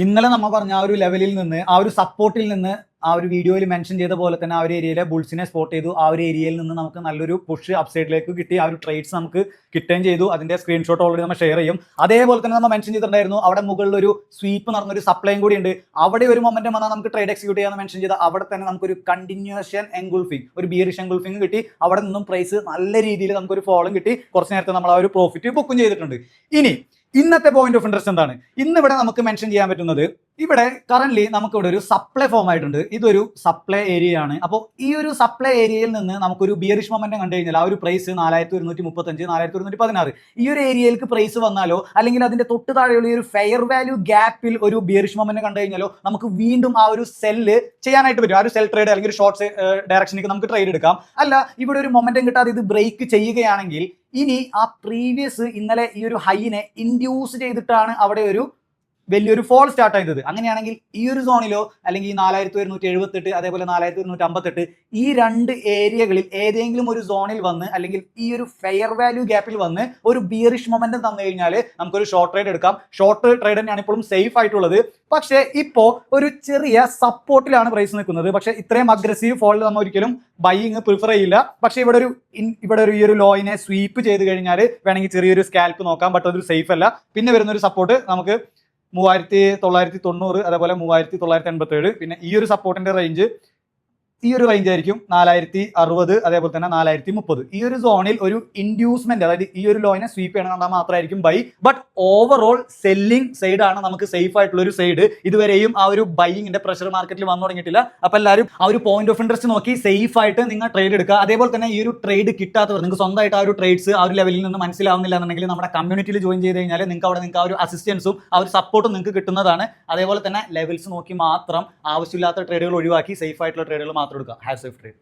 ഇന്നലെ നമ്മൾ പറഞ്ഞ ആ ഒരു ലെവലിൽ നിന്ന് ആ ഒരു സപ്പോർട്ടിൽ നിന്ന് ആ ഒരു വീഡിയോയിൽ മെൻഷൻ ചെയ്ത പോലെ തന്നെ ആ ഒരു ഏരിയയിലെ ബുൾസിനെ സ്പോട്ട് ചെയ്തു. ആ ഒരു ഏരിയയിൽ നിന്ന് നമുക്ക് നല്ലൊരു പുഷ് അപ്സൈഡിലേക്ക് കിട്ടി. ആ ഒരു ട്രേഡ്സ് നമുക്ക് കിട്ടുകയും ചെയ്തു. അതിന്റെ സ്ക്രീൻഷോട്ട് ഓൾറെഡി നമ്മൾ ഷെയർ ചെയ്യും. അതേപോലെ തന്നെ നമ്മൾ മെൻഷൻ ചെയ്തിട്ടുണ്ടായിരുന്നു അവിടെ മുകളിൽ ഒരു സ്വീപ്പ് നടന്നൊരു സപ്ലൈയും കൂടി ഉണ്ട്. അവിടെ ഒരു മൊമെന്റം വന്നാൽ നമുക്ക് ട്രേഡ് എക്സിക്യൂട്ട് ചെയ്യാൻ മെൻഷൻ ചെയ്ത അവിടെ തന്നെ നമുക്കൊരു കണ്ടിന്യൂഷൻ എൻഗുൾഫിംഗ്, ഒരു ബിയറിഷ് എൻഗുൾഫിംഗ് കിട്ടി. അവിടെ നിന്നും പ്രൈസ് നല്ല രീതിയിൽ നമുക്കൊരു ഫോളും കിട്ടി. കുറച്ച് നേരത്തെ നമ്മൾ ആ ഒരു പ്രോഫിറ്റ് ബുക്കും ചെയ്തിട്ടുണ്ട്. ഇനി ഇന്നത്തെ പോയിന്റ് ഓഫ് ഇൻട്രസ്റ്റ് എന്താണ്? ഇന്നിവിടെ നമുക്ക് മെൻഷൻ ചെയ്യാൻ പറ്റുന്നത്, ഇവിടെ കറന്റ് നമുക്കിവിടെ ഒരു സപ്ലൈ ഫോം ആയിട്ടുണ്ട്. ഇതൊരു സപ്ലൈ ഏരിയ ആണ്. അപ്പോൾ ഈ ഒരു സപ്ലൈ ഏരിയയിൽ നിന്ന് നമുക്കൊരു ബിയറിഷ് മൊമെന്റം കണ്ടു കഴിഞ്ഞാൽ ആ ഒരു പ്രൈസ് 4135, 4116 ഈ ഒരു ഏരിയയിലേക്ക് പ്രൈസ് വന്നാലോ അല്ലെങ്കിൽ അതിന്റെ തൊട്ട് താഴെയുള്ള ഈ ഒരു ഫെയർ വാല്യൂ ഗ്യാപ്പിൽ ഒരു ബിയറിഷ് മൊമെന്റം കണ്ടു കഴിഞ്ഞാലോ നമുക്ക് വീണ്ടും ആ ഒരു സെല്ല് ചെയ്യാനായിട്ട് പറ്റും. ആ ഒരു സെൽ ട്രേഡ് അല്ലെങ്കിൽ ഒരു ഷോർട്ട് ഡയറക്ഷനിലേക്ക് നമുക്ക് ട്രേഡ് എടുക്കാം. അല്ല, ഇവിടെ ഒരു മൊമെന്റം കിട്ടാതെ ഇത് ബ്രേക്ക് ചെയ്യുകയാണെങ്കിൽ ഇനി ആ പ്രീവിയസ് ഇന്നലെ ഈ ഒരു ഹൈനെ ഇൻഡ്യൂസ് ചെയ്തിട്ടാണ് അവിടെ ഒരു വലിയൊരു ഫോൾ സ്റ്റാർട്ട് ചെയ്തത്. അങ്ങനെയാണെങ്കിൽ ഈ ഒരു സോണിലോ അല്ലെങ്കിൽ 4178 അതേപോലെ 4158 ഈ രണ്ട് ഏരിയകളിൽ ഏതെങ്കിലും ഒരു സോണിൽ വന്ന് അല്ലെങ്കിൽ ഈ ഒരു ഫെയർ വാല്യൂ ഗ്യാപ്പിൽ വന്ന് ഒരു ബിയറിഷ് മൊമെന്റം തന്നു കഴിഞ്ഞാൽ നമുക്കൊരു ഷോർട്ട് ട്രേഡ് എടുക്കാം. ഷോർട്ട് ട്രേഡ് തന്നെയാണ് ഇപ്പോഴും സേഫ് ആയിട്ടുള്ളത്. പക്ഷേ ഇപ്പോ ഒരു ചെറിയ സപ്പോർട്ടിലാണ് പ്രൈസ് നിൽക്കുന്നത്. പക്ഷേ ഇത്രയും അഗ്രസീവ് ഫോളിൽ നമ്മൾ ഒരിക്കലും ബൈയിങ് പ്രിഫർ ചെയ്യില്ല. പക്ഷേ ഇവിടെ ഒരു ഈ ഒരു ലോയിനെ സ്വീപ്പ് ചെയ്ത് കഴിഞ്ഞാൽ വേണമെങ്കിൽ ചെറിയൊരു സ്കാൽപ്പ് നോക്കാം. ബട്ട് അതൊരു സേഫ് അല്ല. പിന്നെ വരുന്ന ഒരു സപ്പോർട്ട് നമുക്ക് 3990 അതേപോലെ 3987. പിന്നെ ഈ ഒരു സപ്പോർട്ടിന്റെ റേഞ്ച് ഈ ഒരു റേഞ്ച് ആയിരിക്കും 4060 അതേപോലെ തന്നെ 4030. ഈ ഒരു സോണിൽ ഒരു ഇൻഡ്യൂസ്മെന്റ്, അതായത് ഈ ഒരു ലോയിനെ സ്വീപ്പ് ചെയ്യണമെന്നാൽ മാത്രമായിരിക്കും buy. But overall selling side ആണ് നമുക്ക് സേഫ് ആയിട്ടുള്ള ഒരു സൈഡ്. ഇതുവരെയും ആ ഒരു ബൈയിങ്ങിന്റെ പ്രഷർ മാർക്കറ്റിൽ വന്നു തുടങ്ങിയിട്ടില്ല. അപ്പൊ എല്ലാവരും ആ ഒരു പോയിന്റ് ഓഫ് ഇൻട്രസ്റ്റ് നോക്കി സേഫ് ആയിട്ട് നിങ്ങൾ ട്രേഡ് എടുക്കുക. അതേപോലെ തന്നെ ഈ ഒരു ട്രേഡ് കിട്ടാത്തവർ, നിങ്ങൾക്ക് സ്വന്തമായിട്ട് ആ ഒരു ട്രേഡ്സ് ആ ഒരു ലെവലിൽ നിന്ന് മനസ്സിലാവുന്നില്ല എന്നുണ്ടെങ്കിൽ നമ്മുടെ കമ്മ്യൂണിറ്റിയിൽ ജോയിൻ ചെയ്ത് കഴിഞ്ഞാൽ നിങ്ങൾക്ക് ആ ഒരു അസിസ്റ്റൻസും ആ ഒരു സപ്പോർട്ടും നിങ്ങൾക്ക് കിട്ടുന്നതാണ്. അതേപോലെ തന്നെ ലെവൽസ് നോക്കി മാത്രം ആവശ്യമില്ലാത്ത ട്രേഡുകൾ ഒഴിവാക്കി സേഫ് ആയിട്ടുള്ള ട്രേഡുകൾ മാത്രം എടുക്കുക. Have safe trade.